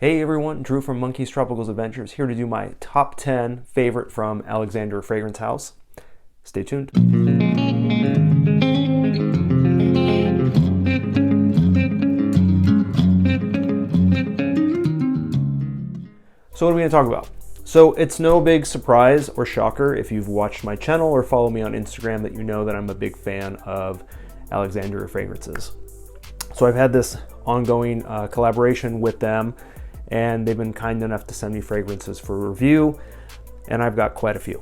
Hey everyone, Drew from Monkey's Tropicals Adventures here to do my top 10 favorite from Alexandria Fragrance House. Stay tuned. So what are we going to talk about? So it's no big surprise or shocker if you've watched my channel or follow me on Instagram that you know that I'm a big fan of Alexandria Fragrances. So I've had this ongoing collaboration with them, and they've been kind enough to send me fragrances for review, and I've got quite a few.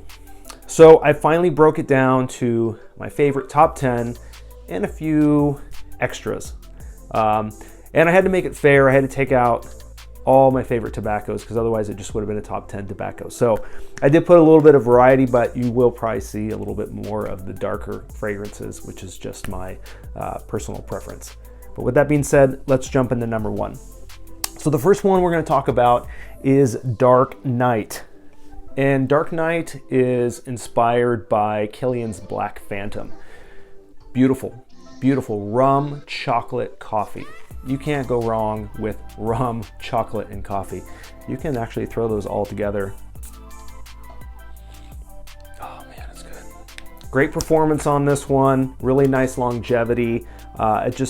So I finally broke it down to my favorite top 10 and a few extras. And I had to make it fair. I had to take out all my favorite tobaccos because otherwise it just would have been a top 10 tobacco. So I did put a little bit of variety, but you will probably see a little bit more of the darker fragrances, which is just my personal preference. But with that being said, let's jump into number 1. So the first one we're going to talk about is Dark Knight. And Dark Knight is inspired by Killian's Black Phantom. Beautiful, beautiful rum, chocolate, coffee. You can't go wrong with rum, chocolate, and coffee. You can actually throw those all together. Oh man, it's good. Great performance on this one. Really nice longevity. It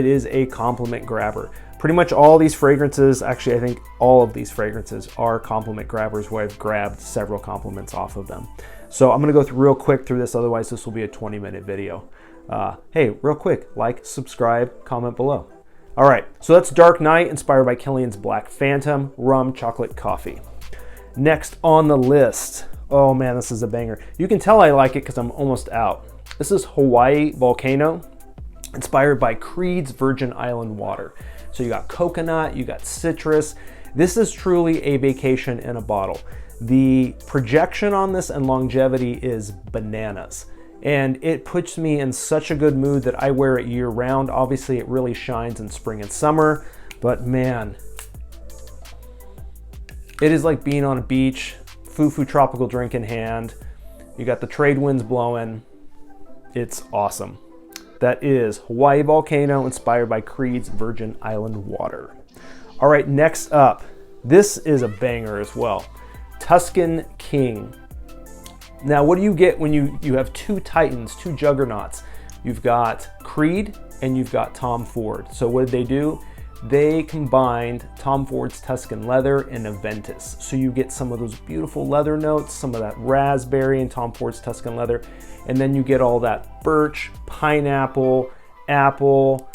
is a compliment grabber. Pretty much all these fragrances, actually I think all of these fragrances are compliment grabbers where I've grabbed several compliments off of them. So I'm gonna go real quick through this, otherwise this will be a 20-minute video. Hey, real quick, like, subscribe, comment below. All right, so that's Dark Knight, inspired by Killian's Black Phantom, rum, chocolate, coffee. Next on the list, oh man, this is a banger. You can tell I like it because I'm almost out. This is Hawaii Volcano, inspired by Creed's Virgin Island water. So you got coconut, you got citrus. This is truly a vacation in a bottle. The projection on this and longevity is bananas. And it puts me in such a good mood that I wear it year round. Obviously it really shines in spring and summer, but man, it is like being on a beach, foo-foo tropical drink in hand. You got the trade winds blowing. It's awesome. That is Hawaii Volcano, inspired by Creed's Virgin Island water. All right, next up, this is a banger as well. Tuscan King. Now, what do you get when you have two titans, two juggernauts? You've got Creed and you've got Tom Ford. So what did they do? They combined Tom Ford's Tuscan leather and Aventus. So you get some of those beautiful leather notes, some of that raspberry in Tom Ford's Tuscan leather, and then you get all that birch, pineapple, apple.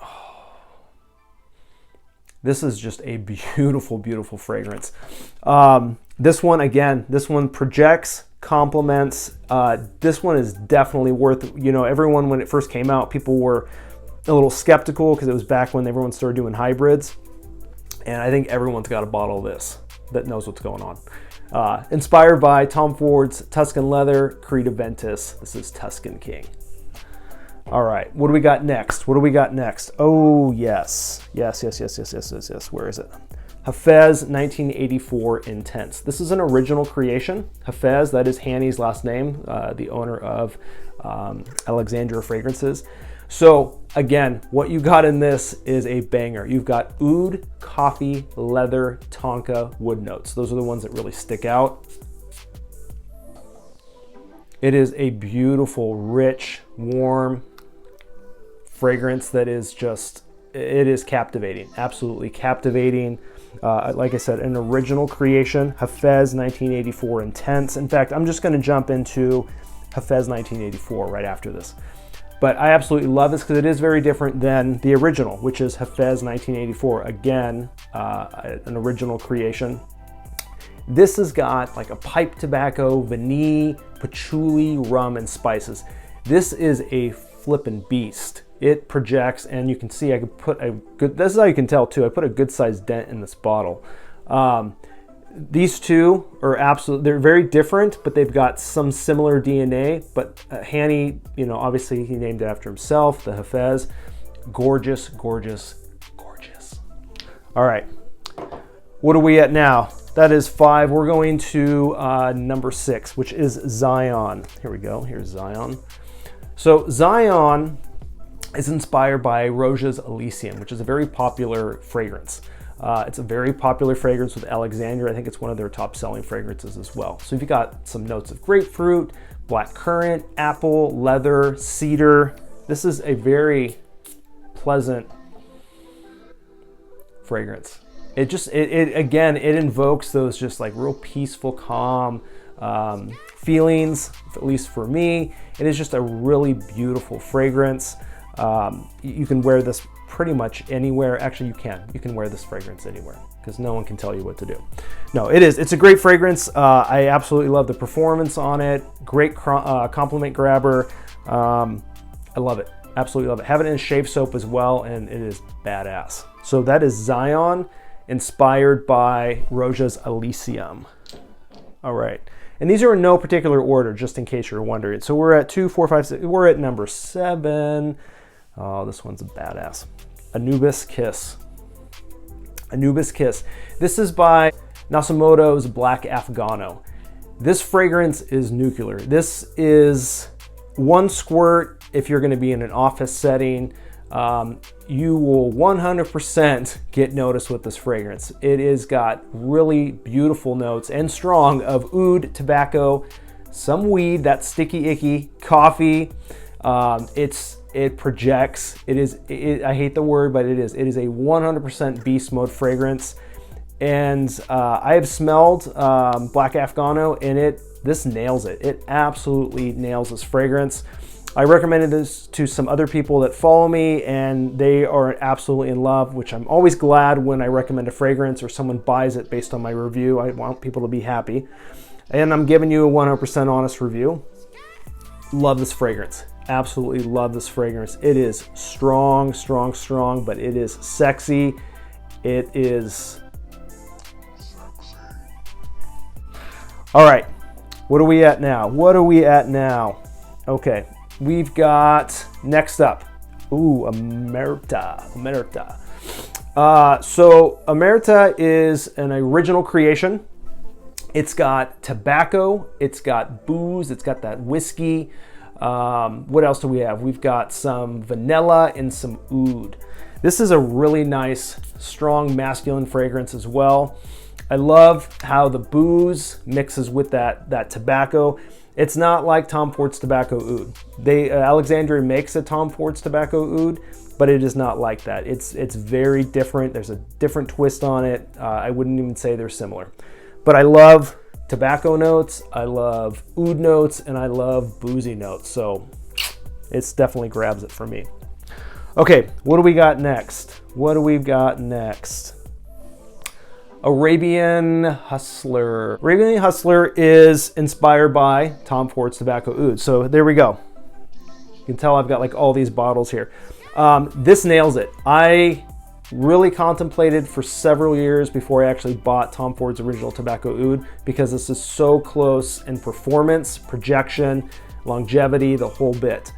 Oh. This is just a beautiful, beautiful fragrance. This one, again, this one projects, complements. This one is definitely worth, everyone, when it first came out, people were a little skeptical because it was back when everyone started doing hybrids. And I think everyone's got a bottle of this that knows what's going on. Inspired by Tom Ford's Tuscan leather, Creed Aventus. This is Tuscan King. All right, what do we got next? What do we got next? Oh, yes. Yes. Where is it? Hafez 1984 Intense. This is an original creation. Hafez, that is Hanny's last name, the owner of Alexandria Fragrances. So again, what you got in this is a banger. You've got oud, coffee, leather, tonka, wood notes. Those are the ones that really stick out. It is a beautiful, rich, warm fragrance that is just, it is captivating, absolutely captivating. Like I said, an original creation, Hafez 1984 Intense. In fact, I'm just gonna jump into Hafez 1984 right after this. But I absolutely love this because it is very different than the original, which is Hafez 1984. Again, an original creation. This has got like a pipe tobacco, vanille, patchouli, rum, and spices. This is a flippin' beast. It projects, and you can see I could put a good, this is how you can tell too, I put a good sized dent in this bottle. These two are they're very different, but they've got some similar DNA. But Hanny, obviously he named it after himself, the Hafez. Gorgeous, gorgeous, gorgeous. All right, what are we at now? That is 5. We're going to number 6, which is Zion. Here we go, here's Zion. So Zion is inspired by Roja's Elysium, which is a very popular fragrance. It's a very popular fragrance with Alexandria. I think it's one of their top selling fragrances as well. So you've got some notes of grapefruit, black currant, apple, leather, cedar. This is a very pleasant fragrance. It again, it invokes those just like real peaceful, calm feelings, at least for me. It is just a really beautiful fragrance. You can wear this pretty much anywhere. Actually, you can wear this fragrance anywhere because no one can tell you what to do. No, it's a great fragrance. I absolutely love the performance on it. Great compliment grabber. I love it, absolutely love it. Have it in shave soap as well, and it is badass. So that is Zion, inspired by Roja's Elysium. All right, and these are in no particular order, just in case you're wondering. So we're at 2, 4, 5, 6. We're at number 7. Oh, this one's a badass. Anubis Kiss. Anubis Kiss. This is by Nasumoto's Black Afghano. This fragrance is nuclear. This is one squirt. If you're going to be in an office setting, you will 100% get noticed with this fragrance. It has got really beautiful notes and strong of oud, tobacco, some weed, that sticky icky, coffee. It projects. I hate the word, but it is a 100% beast mode fragrance. And I have smelled Black Afghano, and this nails it. It absolutely nails this fragrance. I recommended this to some other people that follow me, and they are absolutely in love, which I'm always glad when I recommend a fragrance or someone buys it based on my review. I want people to be happy. And I'm giving you a 100% honest review. Love this fragrance. Absolutely love this fragrance. It is strong, strong, strong, but it is sexy. It is... All right, what are we at now? What are we at now? Okay, we've got, next up, Omertà. So Amerita is an original creation. It's got tobacco, it's got booze, it's got that whiskey. What else do we have? We've got some vanilla and some oud. This is a really nice, strong, masculine fragrance as well. I love how the booze mixes with that tobacco. It's not like Tom Ford's tobacco oud. Alexandria makes a Tom Ford's tobacco oud, but it is not like that. It's very different. There's a different twist on it. I wouldn't even say they're similar. But I love tobacco notes, I love oud notes, and I love boozy notes. So it's definitely grabs it for me. Okay, what do we got next? What do we got next? Arabian Hustler. Arabian Hustler is inspired by Tom Ford's tobacco oud. So there we go. You can tell I've got like all these bottles here. This nails it. I really contemplated for several years before I actually bought Tom Ford's original tobacco oud, because this is so close in performance, projection, longevity, the whole bit,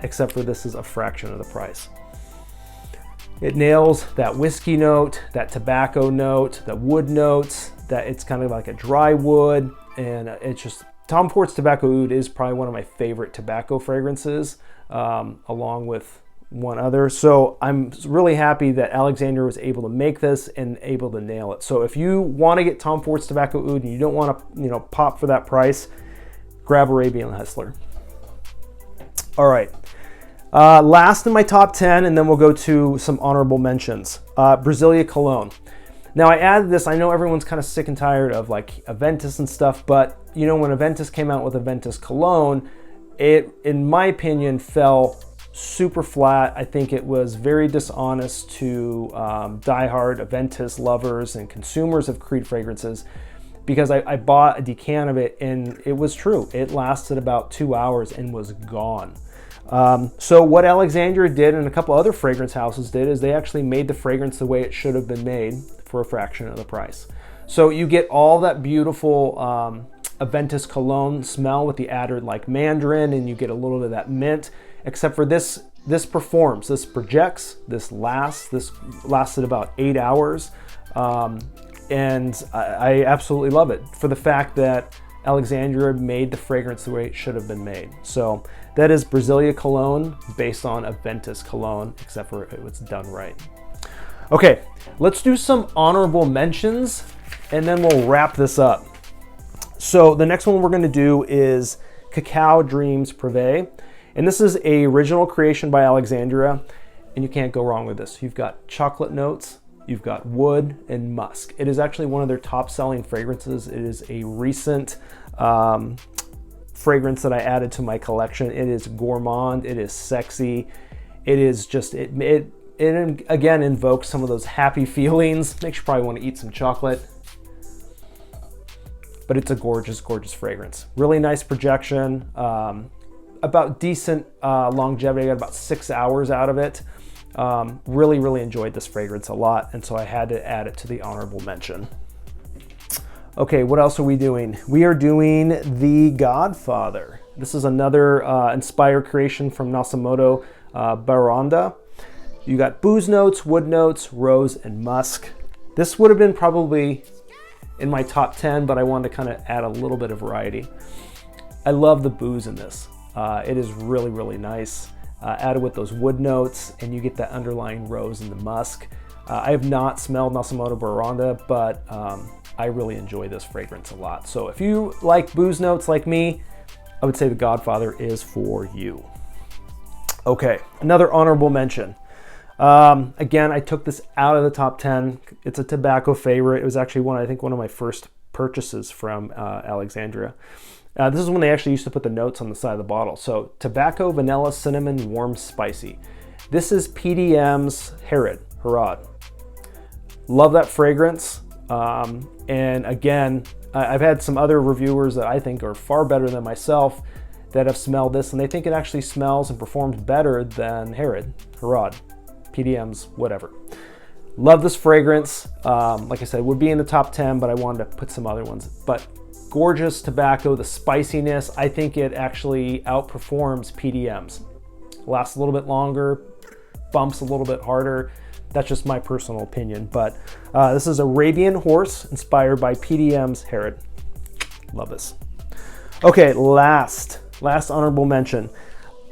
except for this is a fraction of the price. It nails that whiskey note, that tobacco note, the wood notes, that it's kind of like a dry wood, and it's just, Tom Ford's tobacco oud is probably one of my favorite tobacco fragrances, along with one other. So I'm really happy that Alexandria was able to make this and able to nail it. So if you want to get Tom Ford's tobacco oud and you don't want to, pop for that price, grab Arabian Hustler. All right. Last in my top 10, and then we'll go to some honorable mentions. Brasilia Cologne. Now I added this, I know everyone's kind of sick and tired of like Aventus and stuff, but when Aventus came out with Aventus Cologne, it, in my opinion, fell super flat. I think it was very dishonest to diehard Aventus lovers and consumers of Creed fragrances, because I bought a decan of it and it was true. It lasted about 2 hours and was gone. So what Alexandria did and a couple other fragrance houses did is they actually made the fragrance the way it should have been made for a fraction of the price. So you get all that beautiful Aventus Cologne smell with the added like mandarin, and you get a little bit of that mint, except for this performs, this projects, this lasted about 8 hours. And I absolutely love it for the fact that Alexandria made the fragrance the way it should have been made. So that is Brasilia Cologne based on Aventus Cologne, except for it was done right. Okay, let's do some honorable mentions and then we'll wrap this up. So the next one we're going to do is Cacao Dreams Prive. And this is a original creation by Alexandria, and you can't go wrong with this. You've got chocolate notes, you've got wood and musk. It is actually one of their top selling fragrances. It is a recent fragrance that I added to my collection. It is gourmand, it is sexy. It is just, it again invokes some of those happy feelings. Makes you probably want to eat some chocolate. But it's a gorgeous, gorgeous fragrance. Really nice projection. About decent longevity. I got about 6 hours out of it. Really, really enjoyed this fragrance a lot, and so I had to add it to the honorable mention. Okay, what else are we doing? We are doing the Godfather. This is another inspired creation from Nasamoto Baranda. You got booze notes, wood notes, rose, and musk. This would have been probably in my top 10, but I wanted to kind of add a little bit of variety. I love the booze in this. It is really, really nice. Added with those wood notes, and you get that underlying rose and the musk. I have not smelled Nasamoto Baranda, but I really enjoy this fragrance a lot. So if you like booze notes like me, I would say the Godfather is for you. Okay, another honorable mention. Again, I took this out of the top 10. It's a tobacco favorite. It was actually one of my first purchases from Alexandria. This is when they actually used to put the notes on the side of the bottle. So tobacco, vanilla, cinnamon, warm, spicy. This is PDM's Herod. Love that fragrance. And again, I've had some other reviewers that I think are far better than myself that have smelled this, and they think it actually smells and performs better than Herod, PDM's, whatever. Love this fragrance. Like I said, would be in the top 10, but I wanted to put some other ones. But gorgeous tobacco, the spiciness, I think it actually outperforms PDM's. Lasts a little bit longer, bumps a little bit harder. That's just my personal opinion. But this is Arabian Horse, inspired by PDM's Herod. Love this. Okay, last honorable mention.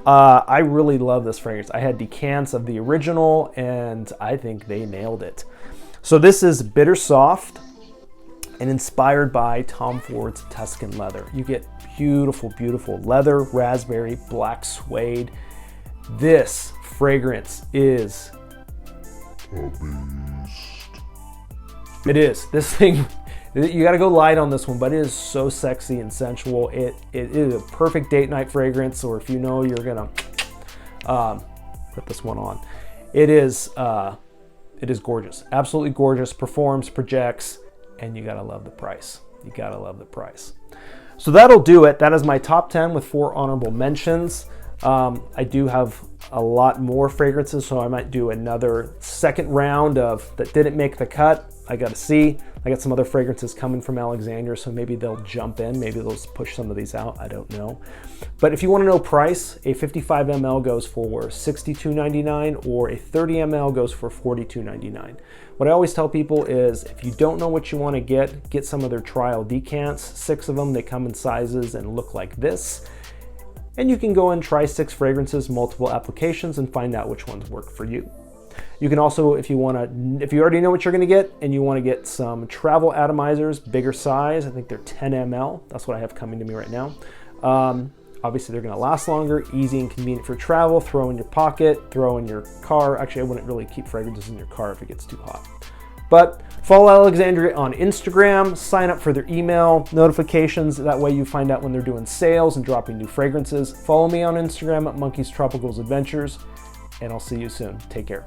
I really love this fragrance. I had decants of the original, and I think they nailed it. So this is Bittersoft, and inspired by Tom Ford's Tuscan leather. You get beautiful, beautiful leather, raspberry, black suede. This fragrance is a beast. It is. This thing, you gotta go light on this one, but it is so sexy and sensual. It is a perfect date night fragrance, or if you know you're gonna put this one on. It is gorgeous, absolutely gorgeous, performs, projects, and you gotta love the price. You gotta love the price. So that'll do it. That is my top 10 with 4 honorable mentions. I do have a lot more fragrances, so I might do another second round of that didn't make the cut. I gotta see. I got some other fragrances coming from Alexandria, so maybe they'll jump in. Maybe they'll push some of these out. I don't know. But if you want to know price, a 55 ml goes for $62.99, or a 30 ml goes for $42.99. What I always tell people is, if you don't know what you want to get some of their trial decants. 6 of them. They come in sizes and look like this. And you can go and try 6 fragrances, multiple applications, and find out which ones work for you. You can also, if you already know what you're gonna get and you wanna get some travel atomizers, bigger size, I think they're 10 ml. That's what I have coming to me right now. Obviously they're gonna last longer, easy and convenient for travel, throw in your pocket, throw in your car. Actually, I wouldn't really keep fragrances in your car if it gets too hot. But follow Alexandria on Instagram, sign up for their email notifications. That way you find out when they're doing sales and dropping new fragrances. Follow me on Instagram at Monkeys Tropicals Adventures, and I'll see you soon. Take care.